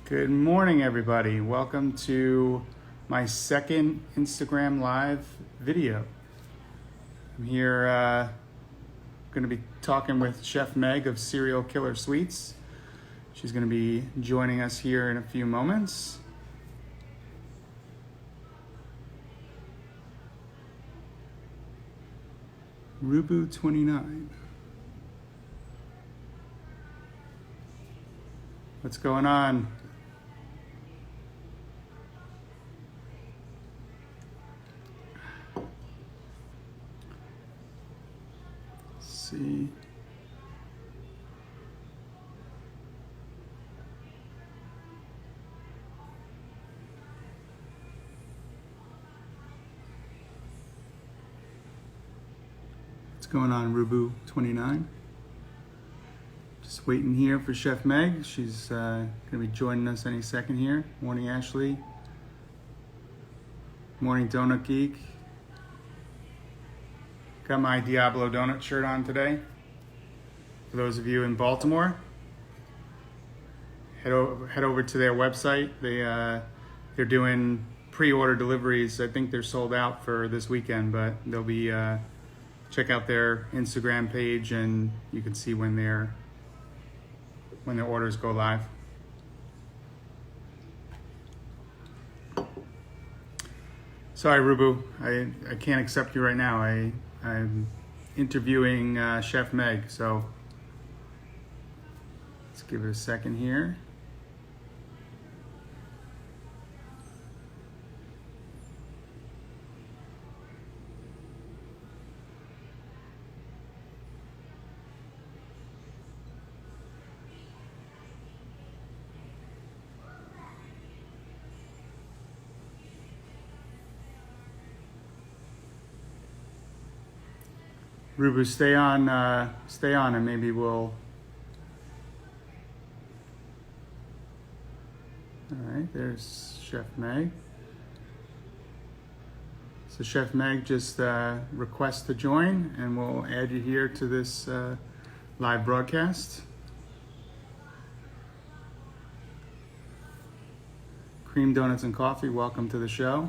Good morning, everybody. Welcome to my second Instagram Live video. I'm here going to be talking with Chef Meg of Serial Killer Sweets. She's going to be joining us here in a few moments. Rubu29. What's going on? See. What's going on, Rubu29? Just waiting here for Chef Meg. She's going to be joining us any second here. Morning, Ashley. Morning, Donut Geek. Got my Diablo Donut shirt on today. For those of you in Baltimore, head over to their website. They're doing pre-order deliveries. I think they're sold out for this weekend, but they'll be check out their Instagram page and you can see when their orders go live. Sorry, Rubu, I can't accept you right now. I'm interviewing Chef Meg, so let's give it a second here. Rubu, stay on, and maybe we'll. All right, there's Chef Meg. So Chef Meg just request to join, and we'll add you here to this live broadcast. Cream Donuts and Coffee, welcome to the show.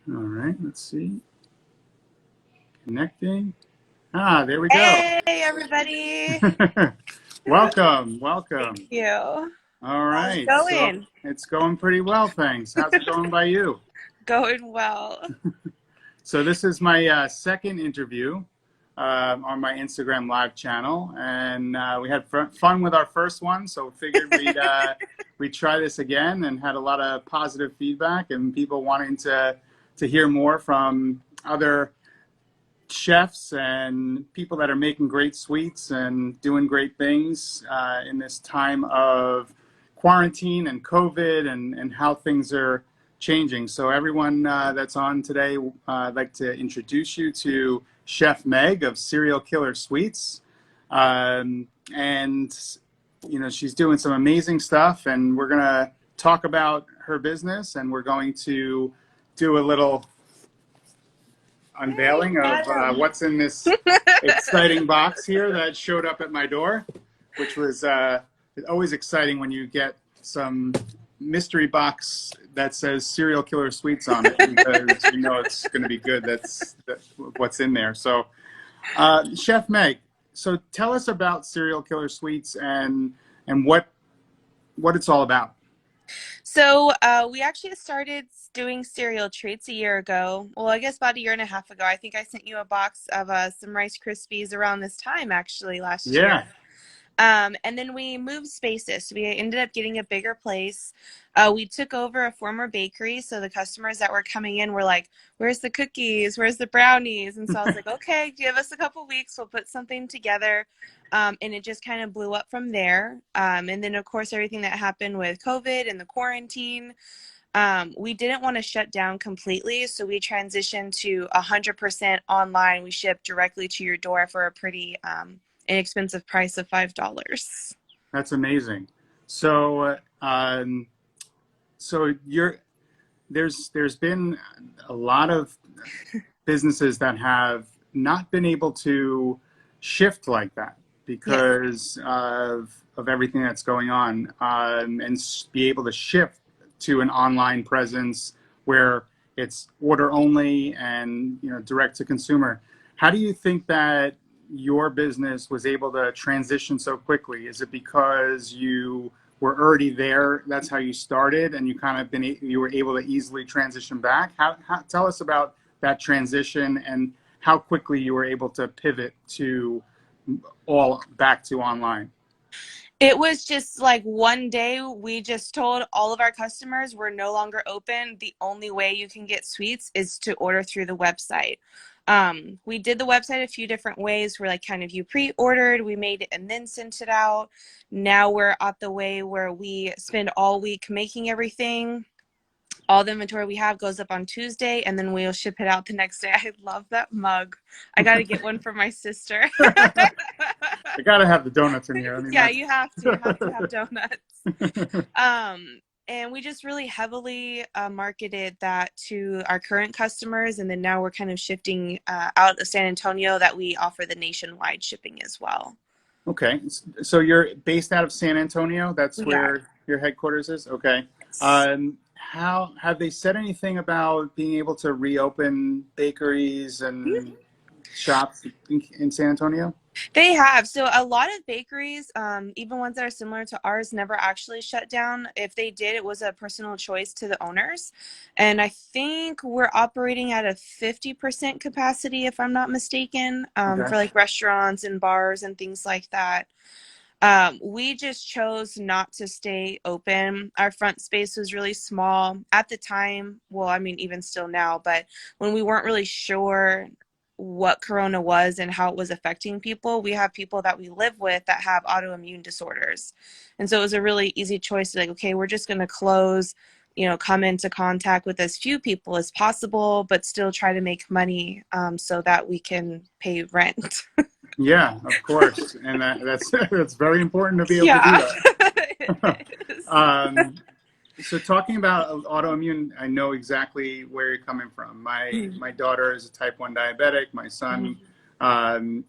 All right, let's see. Connecting. Ah, there we go. Hey, everybody. Welcome. Thank you. All right. How's it going? So it's going pretty well, thanks. How's it going by you? Going well. So this is my second interview on my Instagram Live channel, and we had fun with our first one, so figured we'd try this again, and had a lot of positive feedback and people wanting to hear more from other chefs and people that are making great sweets and doing great things in this time of quarantine and COVID and how things are changing. So everyone that's on today, I'd like to introduce you to Chef Meg of Serial Killer Sweets. And, you know, she's doing some amazing stuff, and we're going to talk about her business, and we're going to do a little unveiling of what's in this exciting box here that showed up at my door, which was always exciting when you get some mystery box that says Serial Killer Sweets on it, because you know it's going to be good. That's what's in there. So Chef Meg, so tell us about Serial Killer Sweets and what it's all about. So we actually started doing cereal treats a year ago. Well, I guess about a year and a half ago. I think I sent you a box of some Rice Krispies around this time, actually, last year. And then we moved spaces. We ended up getting a bigger place. We took over a former bakery, so the customers that were coming in were like, where's the cookies? Where's the brownies? And so I was like, okay, give us a couple weeks. We'll put something together. And it just kind of blew up from there. And then, of course, everything that happened with COVID and the quarantine, we didn't want to shut down completely, so we transitioned to 100% online. We ship directly to your door for a pretty inexpensive price of $5. That's amazing. So so there's been a lot of businesses that have not been able to shift like that Yes. because of everything that's going on, and be able to shift to an online presence where it's order only and direct to consumer. How do you think that your business was able to transition so quickly? Is it because you were already there, that's how you started, and you were able to easily transition back? Tell us about that transition and how quickly you were able to pivot to all back to online. It was just like one day we just told all of our customers we're no longer open. The only way you can get sweets is to order through the website. We did the website a few different ways. We're like kind of you pre-ordered, we made it and then sent it out. Now we're at the way where we spend all week making everything. All the inventory we have goes up on Tuesday, and then we'll ship it out the next day. I love that mug. I got to get one for my sister. I gotta have the donuts in here. I mean, Yeah, that's... you have to. You have to have donuts. And we just really heavily marketed that to our current customers, and then now we're kind of shifting out of San Antonio that we offer the nationwide shipping as well. Okay, so you're based out of San Antonio. That's We are. where your headquarters is. Okay. How have they said anything about being able to reopen bakeries and shops in San Antonio? They have. So a lot of bakeries, even ones that are similar to ours, never actually shut down. If they did, it was a personal choice to the owners. And I think we're operating at a 50% capacity, if I'm not mistaken, Okay. for like restaurants and bars and things like that. We just chose not to stay open. Our front space was really small at the time. Well, I mean, even still now, but when we weren't really sure what Corona was and how it was affecting people, we have people that we live with that have autoimmune disorders. And so it was a really easy choice to like, okay, we're just going to close, come into contact with as few people as possible, but still try to make money so that we can pay rent. Yeah, of course, and that's very important to be able to do Yeah. that. It is. So talking about autoimmune, I know exactly where you're coming from. My daughter is a type 1 diabetic. My son,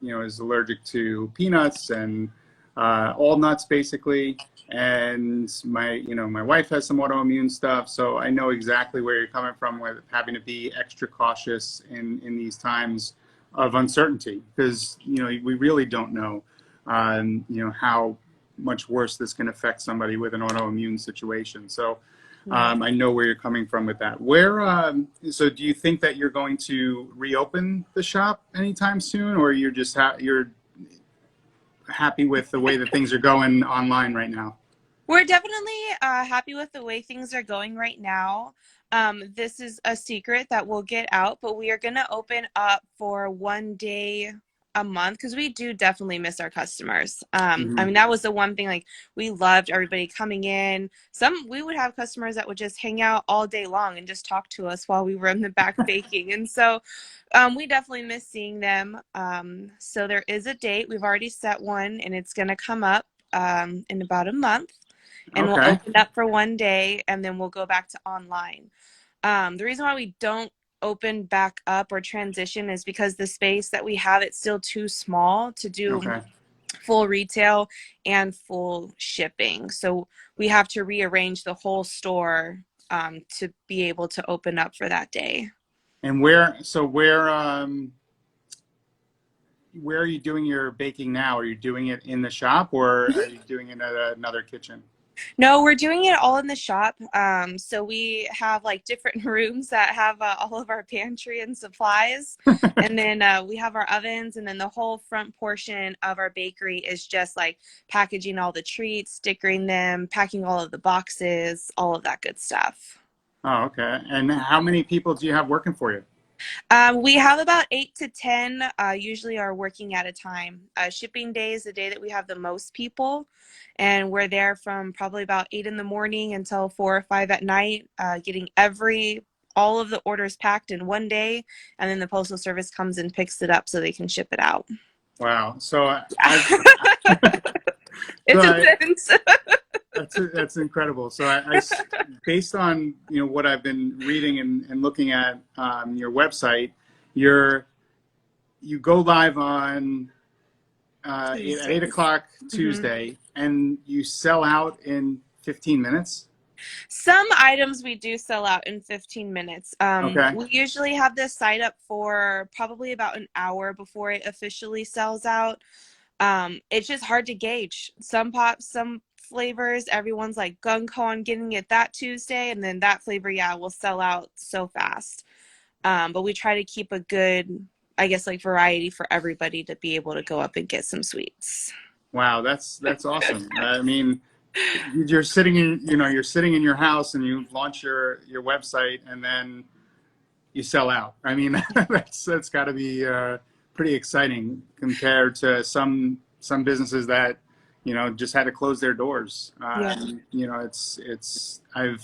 is allergic to peanuts and all nuts basically. And my wife has some autoimmune stuff. So I know exactly where you're coming from with having to be extra cautious in these times of uncertainty, because we really don't know how much worse this can affect somebody with an autoimmune situation. So I know where you're coming from with that. So do you think that you're going to reopen the shop anytime soon, or you're just you're happy with the way that things are going online right now? We're definitely happy with the way things are going right now. This is a secret that will get out, but we are going to open up for one day a month because we do definitely miss our customers. I mean, that was the one thing, like, we loved everybody coming in. We would have customers that would just hang out all day long and just talk to us while we were in the back baking. And so we definitely miss seeing them. So there is a date. We've already set one, and it's going to come up in about a month. And we'll Okay. open up for one day, and then we'll go back to online. The reason why we don't open back up or transition is because the space that we have, it's still too small to do Okay. full retail and full shipping. So we have to rearrange the whole store to be able to open up for that day. And where are you doing your baking now? Are you doing it in the shop, or are you doing it at another kitchen? No, we're doing it all in the shop. So we have like different rooms that have all of our pantry and supplies. And then we have our ovens, and then the whole front portion of our bakery is just like packaging all the treats, stickering them, packing all of the boxes, all of that good stuff. Oh, okay. And how many people do you have working for you? We have about 8 to 10 usually are working at a time. Shipping day is the day that we have the most people, and we're there from probably about 8 in the morning until 4 or 5 at night, getting all of the orders packed in one day, and then the postal service comes and picks it up so they can ship it out. Wow. So It's intense. That's incredible. So based on what I've been reading and looking at your website, you're you go live on at 8 o'clock Mm-hmm. Tuesday, and you sell out in 15 minutes. Some items we do sell out in 15 minutes. Okay. We usually have this site up for probably about an hour before it officially sells out. It's just hard to gauge. Some pops, some flavors, everyone's like gung ho on getting it that Tuesday, and then that flavor, yeah, will sell out so fast. But we try to keep a good, I guess, like variety for everybody to be able to go up and get some sweets. Wow, that's awesome. I mean, you're sitting in you're sitting in your house and you launch your website and then you sell out. I mean, that's got to be pretty exciting compared to some businesses that just had to close their doors. Yeah. It's I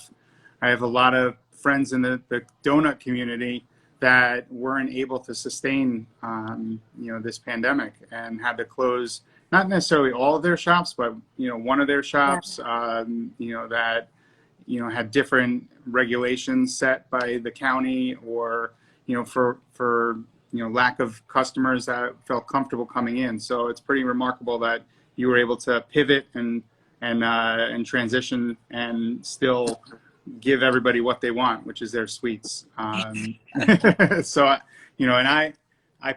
have a lot of friends in the donut community that weren't able to sustain this pandemic and had to close not necessarily all of their shops, but one of their shops that had different regulations set by the county, or for lack of customers that felt comfortable coming in. So it's pretty remarkable that you were able to pivot and transition and still give everybody what they want, which is their sweets. So and I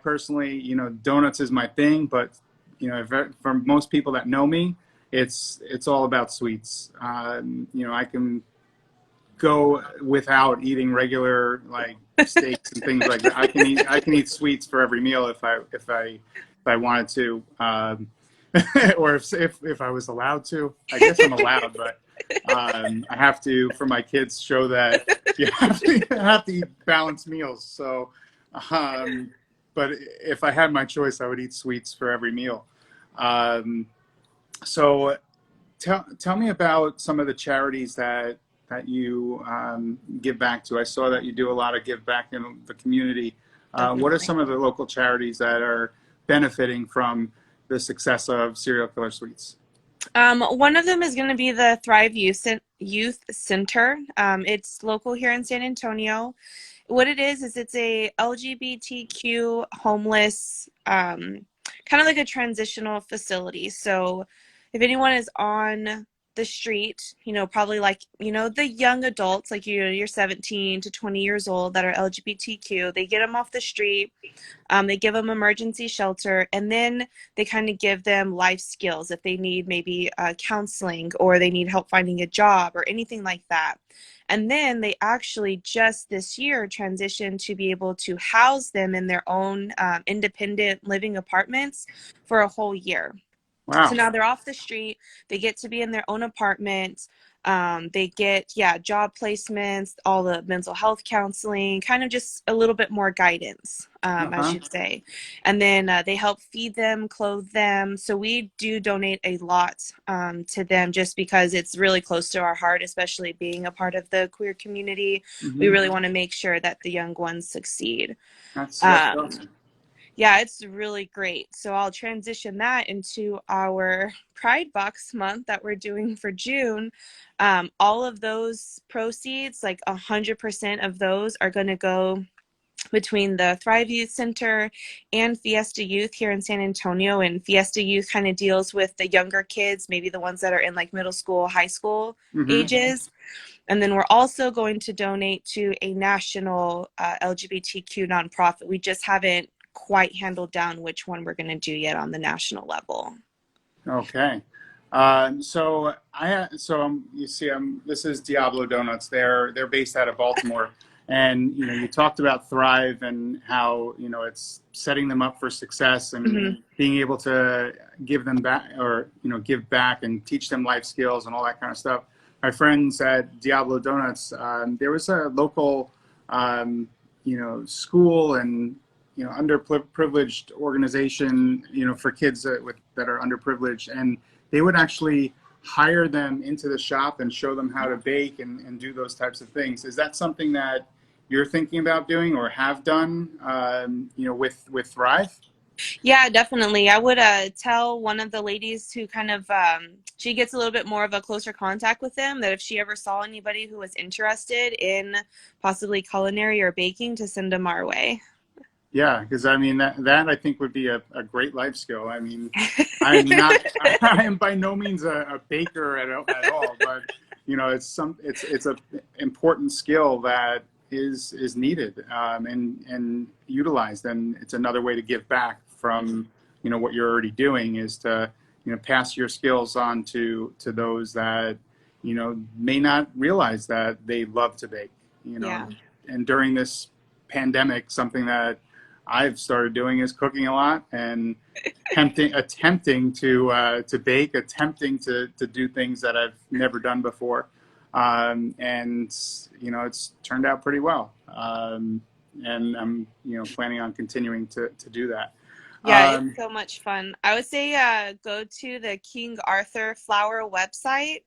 personally, donuts is my thing, but for most people that know me, it's all about sweets. I can go without eating regular like steaks and things like that. I can eat sweets for every meal if I wanted to, or if I was allowed to. I guess I'm allowed, but I have to, for my kids, show that you have to eat balanced meals. So, but if I had my choice, I would eat sweets for every meal. So tell me about some of the charities that you give back to. I saw that you do a lot of give back in the community. What are some of the local charities that are benefiting from the success of Serial Killer Sweets? One of them is going to be the Thrive Youth Center. It's local here in San Antonio. What it is it's a LGBTQ homeless, kind of like a transitional facility. So if anyone is on the street, probably like, the young adults, like you're 17 to 20 years old that are LGBTQ, they get them off the street. They give them emergency shelter, and then they kind of give them life skills if they need maybe counseling or they need help finding a job or anything like that. And then they actually just this year transitioned to be able to house them in their own independent living apartments for a whole year. Wow. So now they're off the street. They get to be in their own apartment. They get, job placements, all the mental health counseling, kind of just a little bit more guidance, I should say. And then they help feed them, clothe them. So we do donate a lot to them just because it's really close to our heart, especially being a part of the queer community. Mm-hmm. We really want to make sure that the young ones succeed. That's awesome. Yeah, it's really great. So I'll transition that into our Pride Box month that we're doing for June. All of those proceeds, like 100% of those, are going to go between the Thrive Youth Center and Fiesta Youth here in San Antonio. And Fiesta Youth kind of deals with the younger kids, maybe the ones that are in like middle school, high school ages. And then we're also going to donate to a national LGBTQ nonprofit. We just haven't quite handled down which one we're going to do yet on the national level. Okay. So you see, this is Diablo Donuts. They're based out of Baltimore, and you talked about Thrive and how it's setting them up for success and being able to give them back, or give back and teach them life skills and all that kind of stuff. My friends at Diablo Donuts, there was a local school and underprivileged organization, for kids that are underprivileged, and they would actually hire them into the shop and show them how to bake and do those types of things. Is that something that you're thinking about doing or have done, with Thrive? Yeah, definitely. I would tell one of the ladies who kind of she gets a little bit more of a closer contact with them, that if she ever saw anybody who was interested in possibly culinary or baking, to send them our way. Yeah, because I mean that I think would be a great life skill. I mean, I'm not I am by no means a baker at all, but you know, it's a important skill that is needed and utilized, and it's another way to give back from, you know, what you're already doing, is to, you know, pass your skills on to those that, you know, may not realize that they love to bake, you know. Yeah. And during this pandemic, something that I've started doing is cooking a lot and attempting to bake, attempting to do things that I've never done before, and you know, it's turned out pretty well, and I'm, you know, planning on continuing to do that. Yeah, it's so much fun. I would say go to the King Arthur Flour website.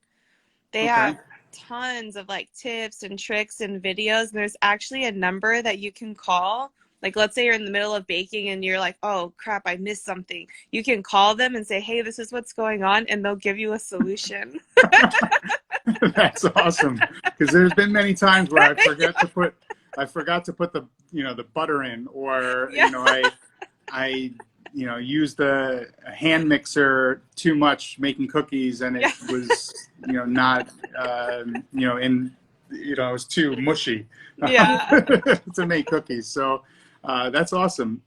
They Okay. have tons of like tips and tricks and videos, and there's actually a number that you can call. Like, let's say you're in the middle of baking and you're like, oh crap, I missed something. You can call them and say, hey, this is what's going on, and they'll give you a solution. That's awesome, because there's been many times where I forgot to put the, you know, the butter in, or Yeah. you know, I you know, used the hand mixer too much making cookies, and it Yeah. was, you know, not you know, it was too mushy Yeah. to make cookies. So that's awesome.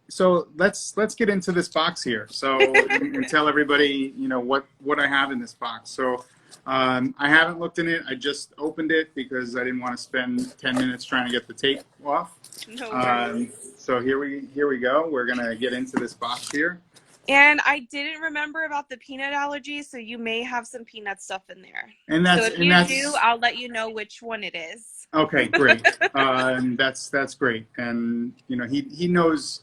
So let's get into this box here. So and tell everybody, you know, what I have in this box. So I haven't looked in it. I just opened it because I didn't want to spend 10 minutes trying to get the tape off. No worries. So here we go. We're gonna get into this box here. And I didn't remember about the peanut allergy, so you may have some peanut stuff in there. And so if you do, I'll let you know which one it is. Okay, great. That's great. And you know, he knows.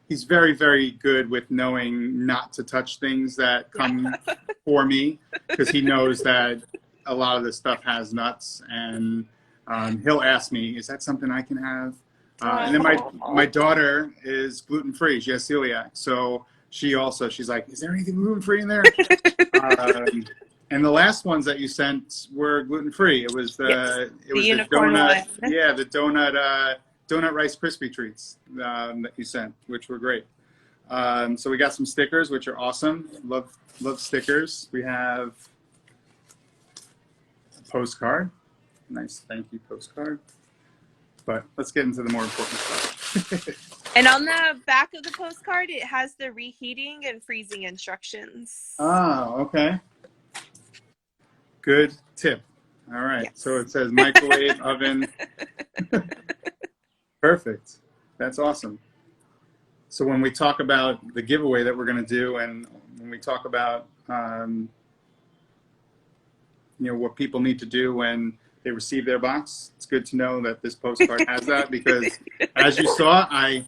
He's very, very good with knowing not to touch things that come for me, because he knows that a lot of this stuff has nuts, and he'll ask me, "Is that something I can have?" And then my daughter is gluten free; she has celiac, so she's like, "Is there anything gluten free in there?" And the last ones that you sent were gluten free. It was the donut, one. yeah, the donut Rice Krispie treats that you sent, which were great. So we got some stickers, which are awesome. Love stickers. We have a postcard. Nice, thank you postcard. But let's get into the more important stuff. And on the back of the postcard, it has the reheating and freezing instructions. Oh, okay. Good tip. All right. Yes. So it says microwave, oven. Perfect. That's awesome. So when we talk about the giveaway that we're going to do, and when we talk about you know, what people need to do when they receive their box, it's good to know that this postcard has that, because as you saw, I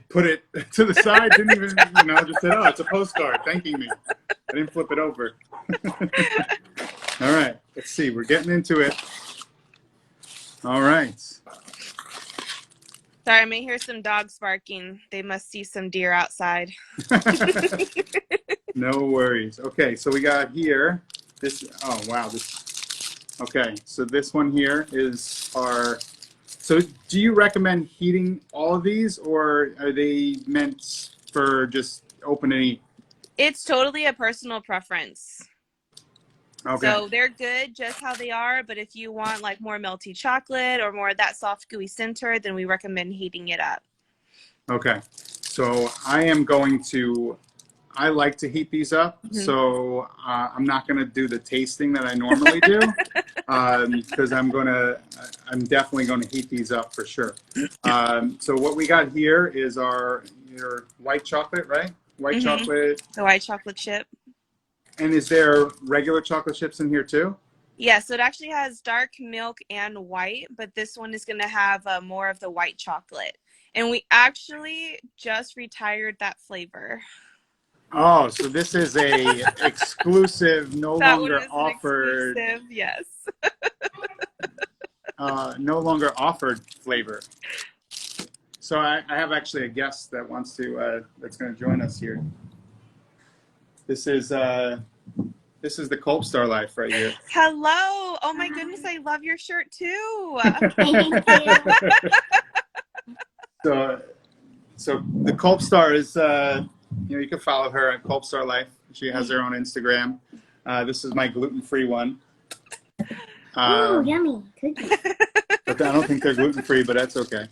put it to the side, didn't even, you know, just said, oh, it's a postcard thanking me. I didn't flip it over. All right, let's see. We're getting into it. All right. Sorry, I may hear some dogs barking. They must see some deer outside. No worries. Okay, so we got here this. Oh wow, this. Okay, so this one here is our. So, do you recommend heating all of these, or are they meant for just open and eat? It's totally a personal preference. Okay. So they're good just how they are, but if you want like more melty chocolate or more of that soft gooey center, then we recommend heating it up. Okay, so I like to heat these up, so I'm not going to do the tasting that I normally do, because I'm definitely going to heat these up for sure. So what we got here is your white chocolate, right? White chocolate. The white chocolate chip. And is there regular chocolate chips in here too? Yeah, so it actually has dark milk and white, but this one is going to have more of the white chocolate. And we actually just retired that flavor. Oh, so this is a exclusive, no longer offered. Exclusive, yes. No longer offered flavor. So I have actually a guest that wants to that's going to join us here. This is This is the Culp Star life right here. Hello. Oh my goodness, I love your shirt too. Thank you. So the Culp Star is, you can follow her at Culp Star Life. She has her own Instagram. This is my gluten-free one. Ooh, yummy cookies. But I don't think they're gluten-free, but that's okay.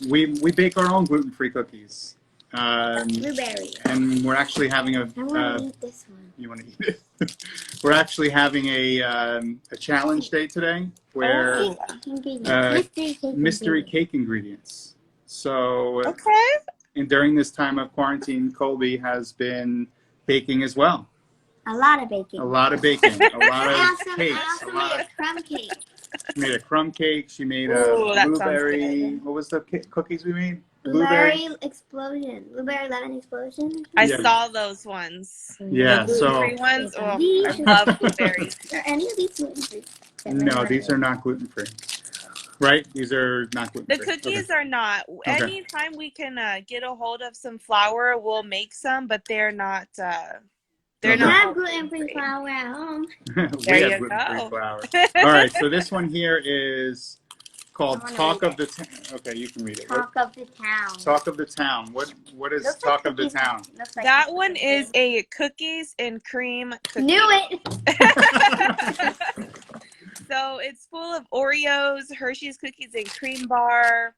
We bake our own gluten-free cookies. Blueberry. And we're actually having I want to eat this one. You want to eat it? We're actually having a challenge day today where mystery cake ingredients. So Okay. and during this time of quarantine, Colby has been baking as well. A lot of baking. A lot of baking. A lot of cakes. I also made a crumb cake. She made a crumb cake. She made Ooh, a blueberry. What was the cookies we made? Blueberry explosion. Blueberry lemon explosion. I saw those ones. Yeah, the gluten-free ones. Oh, I love blueberries. Are any of these gluten-free? No, these are not gluten-free. Right? These are not gluten-free. The cookies are not. Okay. Anytime we can get a hold of some flour, we'll make some, but they're not. They're Okay. I not have gluten-free flour at home. We There have you gluten-free go. flour. All right, so this one here is called I wanna Talk read of the Town. Okay, you can read it. Talk of the town. Talk of the Town. What is Looks Talk like of the cookies. Town? Looks like That cookies. one is a cookies and cream cookie. Knew it. So it's full of Oreos, Hershey's cookies and cream bar,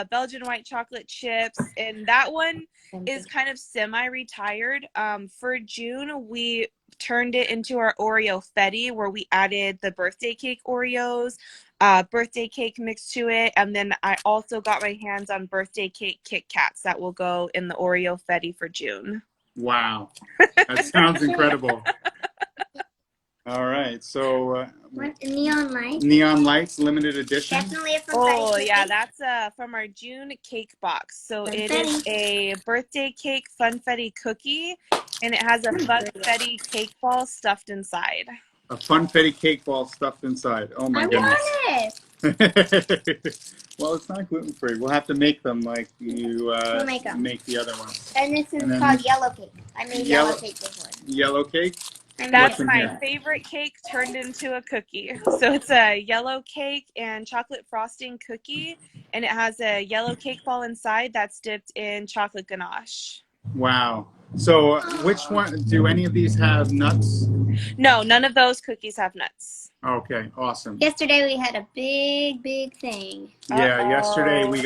Belgian white chocolate chips, and that one is kind of semi-retired. For June, we turned it into our Oreo Fetty, where we added the birthday cake Oreos, birthday cake mixed to it, and then I also got my hands on birthday cake Kit Kats that will go in the Oreo Fetty for June. Wow, that sounds incredible. All right, so Neon lights. Neon Lights limited edition. Definitely a confetti Oh cookie. yeah, that's from our June cake box. So it is Funfetti. a birthday cake funfetti cookie, and it has a funfetti cake ball stuffed inside. A funfetti cake ball stuffed inside. Oh my I goodness. want it. Well, it's not gluten free. We'll have to make them like you We'll make 'em. make the other ones. And this is And then- called yellow cake. I made yellow cake before. Yellow cake. That's in my here? favorite cake turned into a cookie. So it's a yellow cake and chocolate frosting cookie, and it has a yellow cake ball inside that's dipped in chocolate ganache. Wow. So which one, do any of these have nuts? No, none of those cookies have nuts. Okay, awesome. Yesterday we had a big thing. Yeah, Uh-oh. yesterday we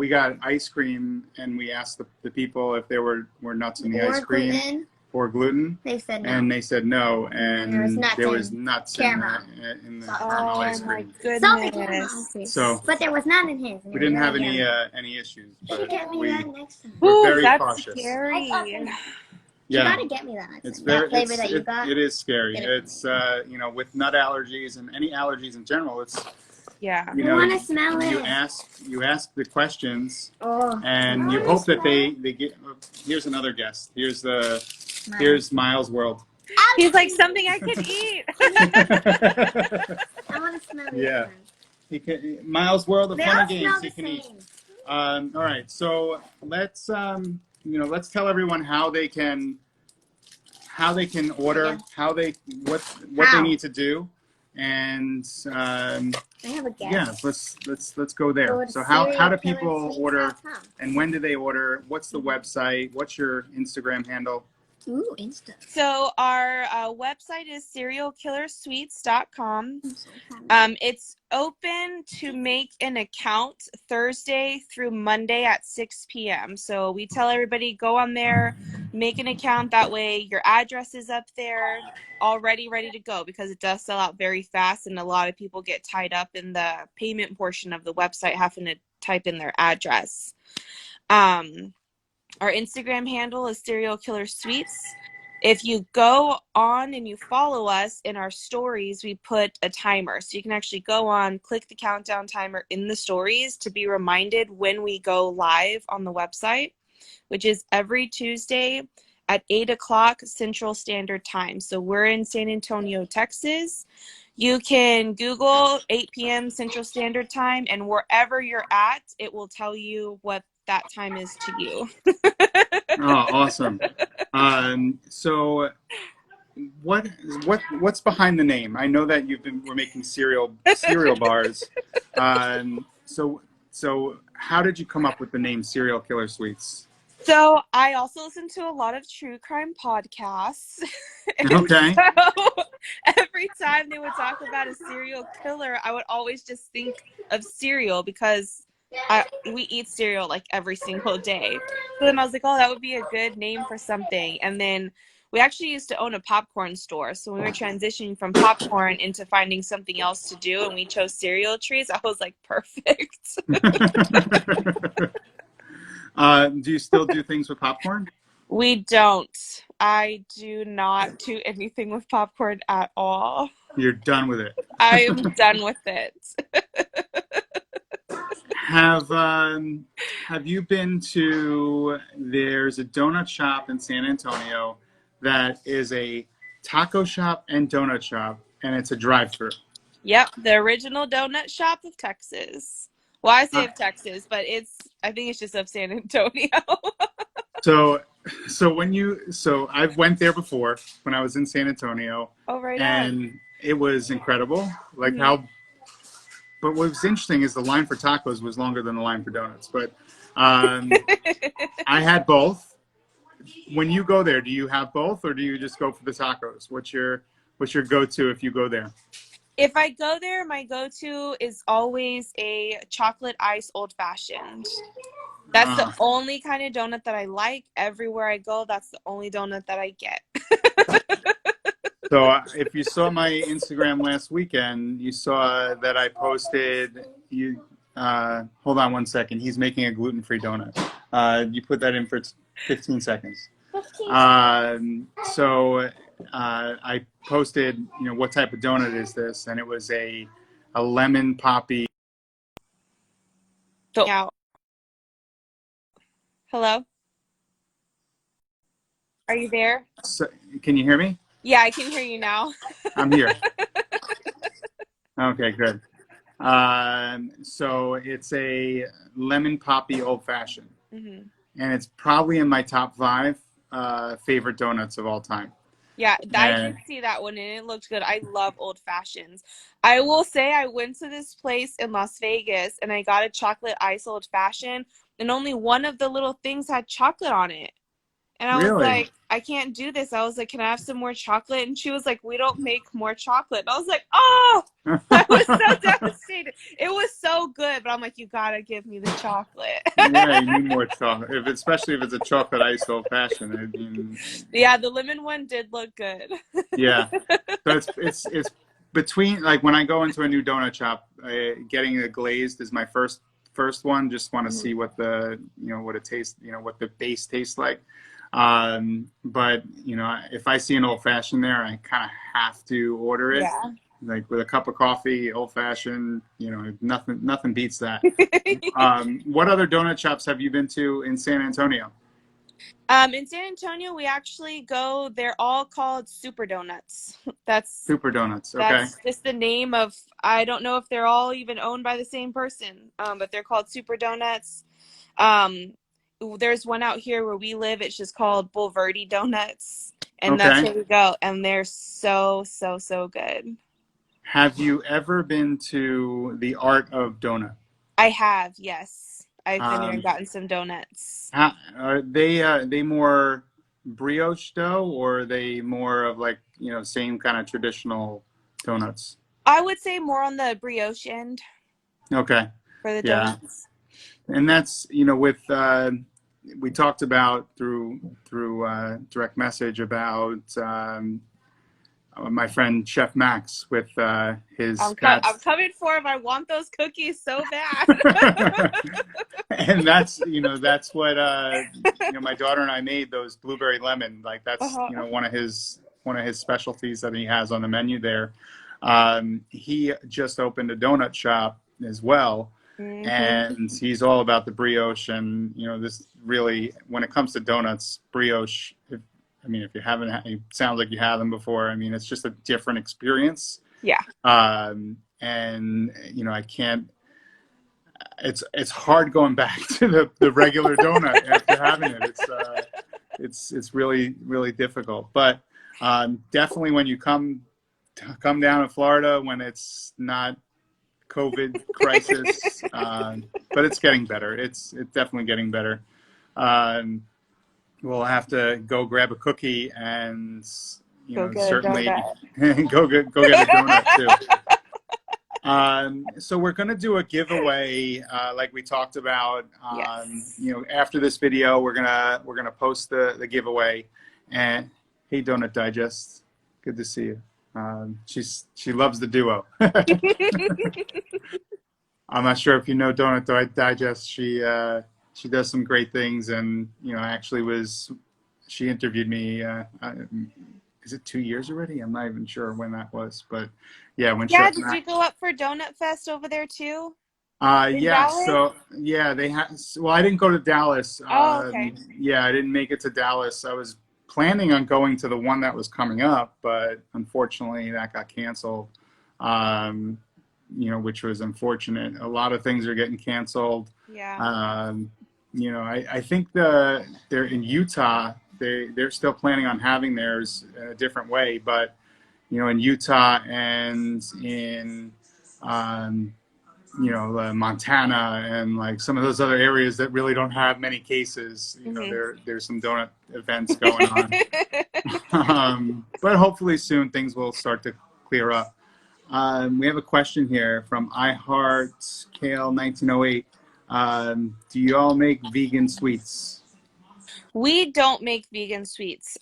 got ice cream and we asked the people if there were nuts in the ice cream Gluten. or gluten. They said no. And they said no, and there was nuts nuts caramel. in the Oh caramel ice Oh my cream. Salted caramel goodness. ice cream. So But there was none in his. we didn't have any issues. You should But get me we, that next time. we're Ooh, very that's cautious. scary. You Yeah, gotta get me that next it's time. very That flavor that you got. it is scary. Get it. It's with nut allergies and any allergies in general. It's Yeah. you I know wanna smell you it. ask the questions Oh. and you wanna hope that smell they get. Here's another guest. Here's Smell. here's Miles' World. He's like, something I could eat. I want to smell these Yeah. ones. He can, Miles' World of They Fun all and Games. smell He the can eat. same. All right, so let's let's tell everyone how they can order, what they How? need to do, and I have a guess. yeah, let's go there. Go to So how do serialkillersweets.com. people order, and when do they order? What's the website? What's your Instagram handle? Ooh, Insta. So our website is serialkillersweets.com. I'm so proud. It's open to make an account Thursday through Monday at 6 p.m. So we tell everybody, go on there, make an account. That way your address is up there already ready to go, because it does sell out very fast, and a lot of people get tied up in the payment portion of the website having to type in their address. Our Instagram handle is Serial Killer Sweets. If you go on and you follow us in our stories, we put a timer. So you can actually go on, click the countdown timer in the stories to be reminded when we go live on the website, which is every Tuesday at 8 o'clock Central Standard Time. So we're in San Antonio, Texas. You can Google 8 p.m. Central Standard Time, and wherever you're at, it will tell you what that time is to you. Oh, awesome. So what what's behind the name? I know that we're making cereal bars. So how did you come up with the name Serial Killer Sweets? So I also listen to a lot of true crime podcasts. And Okay. so every time they would talk about a serial killer, I would always just think of cereal because we eat cereal like every single day. So then I was like, oh, that would be a good name for something. And then we actually used to own a popcorn store. So when we were transitioning from popcorn into finding something else to do and we chose cereal trees, I was like, perfect. Do you still do things with popcorn? We don't. I do not do anything with popcorn at all. You're done with it. I am done with it. Have you been to, there's a donut shop in San Antonio that is a taco shop and donut shop, and it's a drive-through. Yep, the original donut shop of Texas. Well, I say of Texas, but I think it's just of San Antonio. So I went there before when I was in San Antonio. Oh, right and on. It was incredible. Like how, but what was interesting is the line for tacos was longer than the line for donuts. But I had both. When you go there, do you have both, or do you just go for the tacos? What's your go-to if you go there? If I go there, my go-to is always a chocolate ice old-fashioned. That's the only kind of donut that I like. Everywhere I go, that's the only donut that I get. So if you saw my Instagram last weekend, you saw that I posted, hold on one second. He's making a gluten-free donut. You put that in for 15 seconds. I posted, what type of donut is this? And it was a lemon poppy. Hello? Are you there? So, can you hear me? Yeah, I can hear you now. I'm here. Okay, good. So it's a lemon poppy old fashioned, and it's probably in my top 5 favorite donuts of all time. Yeah, I did see that one and it looked good. I love old fashions. I will say I went to this place in Las Vegas and I got a chocolate ice old fashioned, and only one of the little things had chocolate on it. And I was like, I can't do this. I was like, can I have some more chocolate? And she was like, we don't make more chocolate. And I was like, oh, I was so devastated. It was so good, but I'm like, you gotta give me the chocolate. Yeah, you need more chocolate, especially if it's a chocolate ice old fashioned. I mean, yeah, the lemon one did look good. Yeah, so it's between, like, when I go into a new donut shop, getting it glazed is my first one. Just want to see what the what it tastes, what the base tastes like. But if I see an old fashioned there, I kind of have to order it. Yeah. Like with a cup of coffee, old fashioned, nothing beats that. What other donut shops have you been to in San Antonio? In San Antonio, we actually go, they're all called Super Donuts. That's Super Donuts. Okay. That's just the name of, I don't know if they're all even owned by the same person, but they're called Super Donuts. There's one out here where we live. It's just called Bulverde Donuts. And that's where we go. And they're so, so, so good. Have you ever been to the Art of Donut? I have, yes. I've been there and gotten some donuts. Are they more brioche dough, or are they more of like, same kind of traditional donuts? I would say more on the brioche end. Okay. For the donuts. And that's, with, we talked about through direct message about my friend Chef Max with his I'm coming for him. I want those cookies so bad. And that's what my daughter and I made, those blueberry lemon. Like that's one of his specialties that he has on the menu there. He just opened a donut shop as well. And he's all about the brioche, and this really, when it comes to donuts, brioche, if you haven't, it sounds like you have them before. It's just a different experience. Yeah. And I can't. It's hard going back to the regular donut after having it. It's really, really difficult. But Definitely when you come down to Florida when it's not COVID crisis, but it's getting better. It's definitely getting better. Um, we'll have to go grab a cookie and Go get a certainly donut. go get a donut too. So we're going to do a giveaway, like we talked about. Yes. After this video, we're gonna post the giveaway. And hey, Donut Digest, good to see you. She loves the duo. I'm not sure if you know Donut Digest. She does some great things, and actually she interviewed me. Is it 2 years already? I'm not even sure when that was, but yeah, when Yeah, Chef did you Mac. go up for Donut Fest over there too? In Yeah. Dallas? So yeah, they had. Well, I didn't go to Dallas. Oh, okay. Yeah, I didn't make it to Dallas. I was planning on going to the one that was coming up, but unfortunately that got canceled. Which was unfortunate. A lot of things are getting canceled. Yeah. I think they're in Utah. They're still planning on having theirs a different way, but in Utah and in Montana and like some of those other areas that really don't have many cases. There's some donut events going on. But hopefully soon things will start to clear up. We have a question here from iHeartKale1908. Do you all make vegan sweets? We don't make vegan sweets.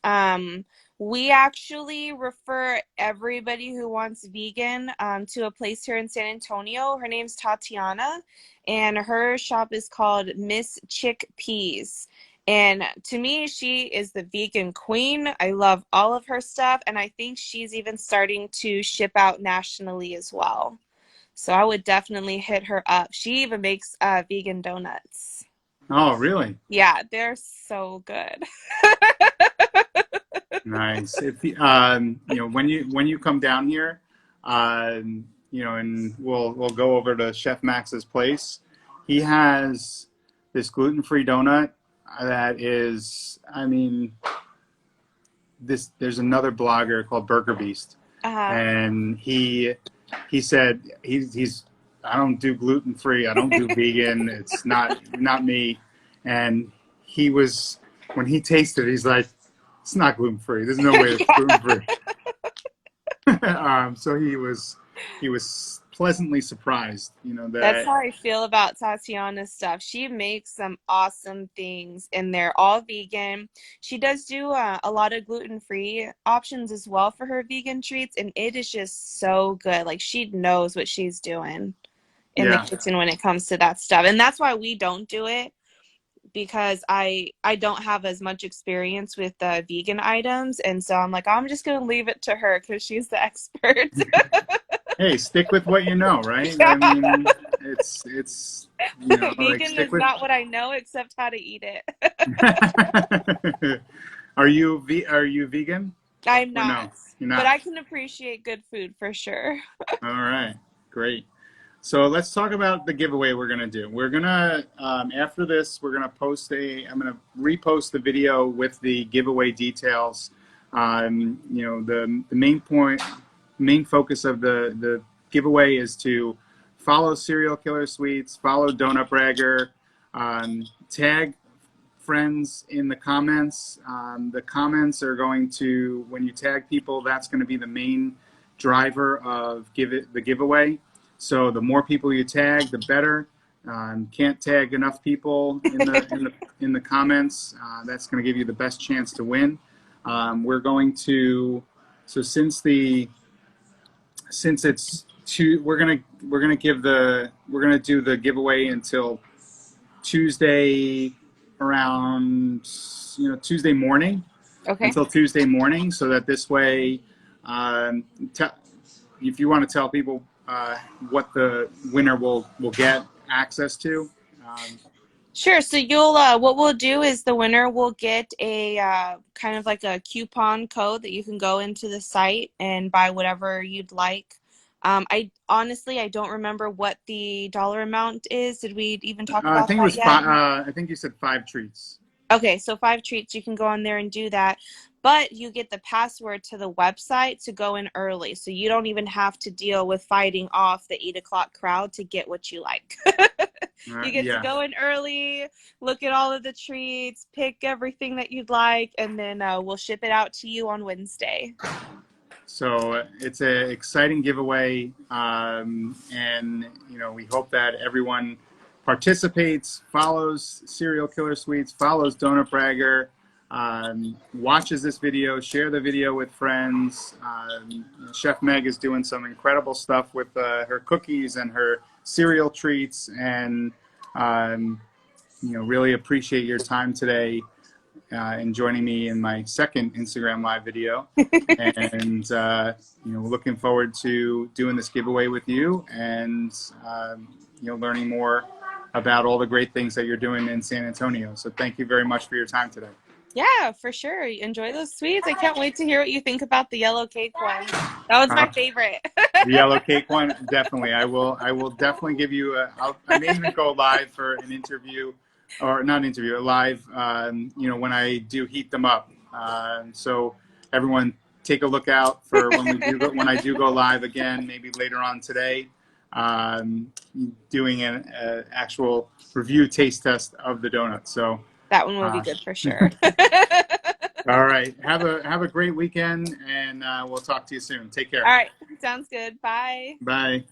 We actually refer everybody who wants vegan to a place here in San Antonio. Her name's Tatiana, and her shop is called Miss Chickpeas. And to me, she is the vegan queen. I love all of her stuff, and I think she's even starting to ship out nationally as well. So I would definitely hit her up. She even makes vegan donuts. Oh, really? Yeah, they're so good. Nice. If when you come down here, and we'll go over to Chef Max's place. He has this gluten-free donut that is, there's another blogger called Burger Beast, and he said he's I don't do gluten-free, I don't do vegan, it's not me. And when he tasted it, he's like, it's not gluten-free. There's no way it's gluten-free. So he was pleasantly surprised, That's that. how I feel about Tatiana's stuff. She makes some awesome things, and they're all vegan. She does do a lot of gluten-free options as well for her vegan treats, and it is just so good. Like, she knows what she's doing in the Yeah. kitchen when it comes to that stuff. And that's why we don't do it, because I don't have as much experience with vegan items, and so I'm like, I'm just gonna leave it to her because she's the expert. Hey, stick with what you know, right? Yeah. It's Vegan stick is with. not what I know except how to eat it. Are you vegan? I'm Or not, no, you're not. but I can appreciate good food for sure. All right, great. So let's talk about the giveaway we're gonna do. We're gonna after this, I'm gonna repost the video with the giveaway details. The main focus of the giveaway is to follow Serial Killer Sweets, follow Donutbragger, tag friends in the comments. The comments are going to, when you tag people, that's going to be the main driver of the giveaway. So the more people you tag, the better. Can't tag enough people in the comments. That's going to give you the best chance to win. We're going to, so since it's two, we're gonna do the giveaway until Tuesday around Tuesday morning. Okay. Until Tuesday morning, so that this way, if you want to tell people what the winner will get access to. Sure. So what we'll do is the winner will get a kind of like a coupon code that you can go into the site and buy whatever you'd like. I honestly, I don't remember what the dollar amount is. Did we even talk I about think it that was yet? five. I think you said 5 treats. Okay, so 5 treats. You can go on there and do that. but you get the password to the website to go in early. So you don't even have to deal with fighting off the 8 o'clock crowd to get what you like. You get to go in early, look at all of the treats, pick everything that you'd like, and then we'll ship it out to you on Wednesday. So it's an exciting giveaway, and we hope that everyone participates, follows Serial Killer Sweets, follows Donutbragger, watches this video, share the video with friends. Chef Meg is doing some incredible stuff with her cookies and her cereal treats, and really appreciate your time today. And joining me in my second Instagram Live video. And, looking forward to doing this giveaway with you and, learning more about all the great things that you're doing in San Antonio. So thank you very much for your time today. Yeah, for sure. Enjoy those sweets. I can't wait to hear what you think about the yellow cake one. That was my favorite. The yellow cake one, definitely. I will definitely give you I may even go live for an interview. Or not an interview, a live, when I do heat them up. So everyone take a look out for when I do go live again, maybe later on today, doing an actual review taste test of the donuts. So that one will be good for sure. All right. Have a great weekend, and we'll talk to you soon. Take care. All right. Sounds good. Bye. Bye.